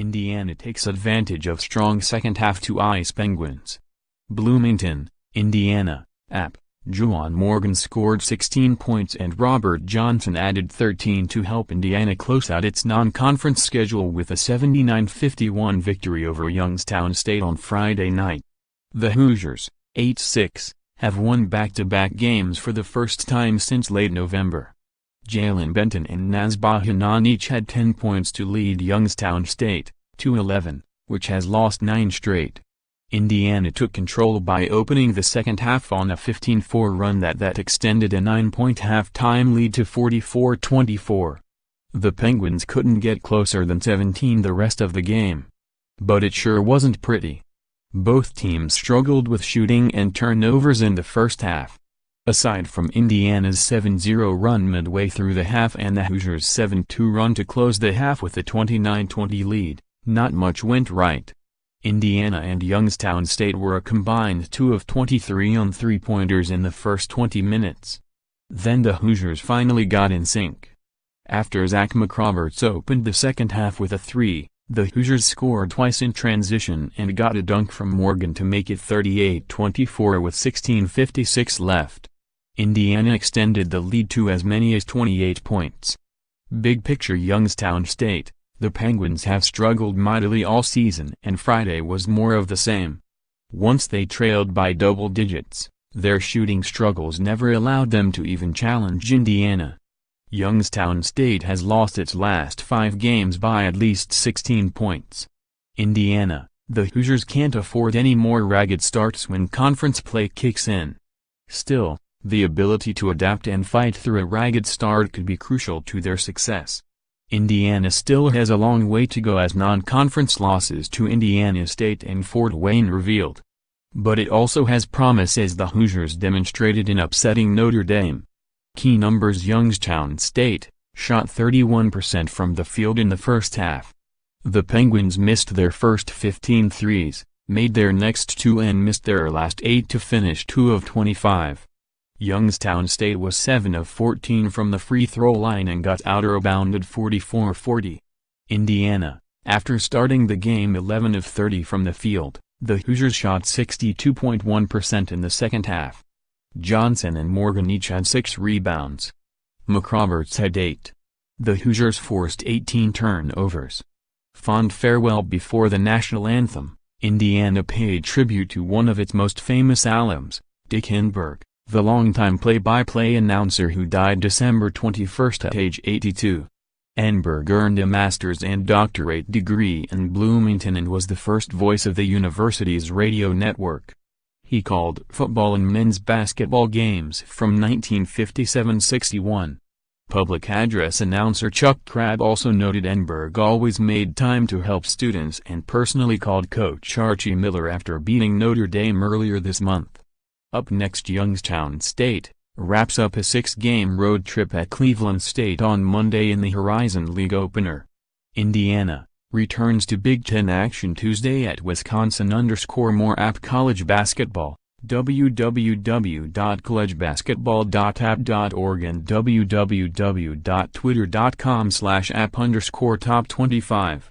Indiana takes advantage of strong second half to ice Penguins. Bloomington, Indiana, App. Juwan Morgan scored 16 points and Robert Johnson added 13 to help Indiana close out its non-conference schedule with a 79-51 victory over Youngstown State on Friday night. The Hoosiers, 8-6, have won back-to-back games for the first time since late November. Jaylen, Benton and Bohannon each had 10 points to lead Youngstown State, 2-11, which has lost 9 straight. Indiana took control by opening the second half on a 15-4 run that extended a 9-point halftime lead to 44-24. The Penguins couldn't get closer than 17 the rest of the game. But it sure wasn't pretty. Both teams struggled with shooting and turnovers in the first half. Aside from Indiana's 7-0 run midway through the half and the Hoosiers' 7-2 run to close the half with a 29-20 lead, not much went right. Indiana and Youngstown State were a combined 2 of 23 on three-pointers in the first 20 minutes. Then the Hoosiers finally got in sync. After Zach McRoberts opened the second half with a 3, the Hoosiers scored twice in transition and got a dunk from Morgan to make it 38-24 with 16:56 left. Indiana extended the lead to as many as 28 points. Big picture Youngstown State, the Penguins have struggled mightily all season and Friday was more of the same. Once they trailed by double digits, their shooting struggles never allowed them to even challenge Indiana. Youngstown State has lost its last 5 games by at least 16 points. Indiana, the Hoosiers can't afford any more ragged starts when conference play kicks in. Still, the ability to adapt and fight through a ragged start could be crucial to their success. Indiana still has a long way to go as non-conference losses to Indiana State and Fort Wayne revealed. But it also has promise as the Hoosiers demonstrated in upsetting Notre Dame. Key numbers: Youngstown State shot 31% from the field in the first half. The Penguins missed their first 15 threes, made their next 2 and missed their last 8 to finish 2 of 25. Youngstown State was 7 of 14 from the free throw line and got out-rebounded 44-40. Indiana, after starting the game 11 of 30 from the field, the Hoosiers shot 62.1% in the second half. Johnson and Morgan each had 6 rebounds. McRoberts had 8. The Hoosiers forced 18 turnovers. Fond farewell before the national anthem, Indiana paid tribute to one of its most famous alums, Dick Enberg, the longtime play-by-play announcer who died December 21 at age 82. Enberg earned a master's and doctorate degree in Bloomington and was the first voice of the university's radio network. He called football and men's basketball games from 1957-61. Public address announcer Chuck Crabb also noted Enberg always made time to help students and personally called Coach Archie Miller after beating Notre Dame earlier this month. Up next, Youngstown State wraps up a 6-game road trip at Cleveland State on Monday in the Horizon League opener. Indiana returns to Big Ten action Tuesday at Wisconsin_more App College Basketball, www.collegebasketball.app.org and www.twitter.com/app_top25.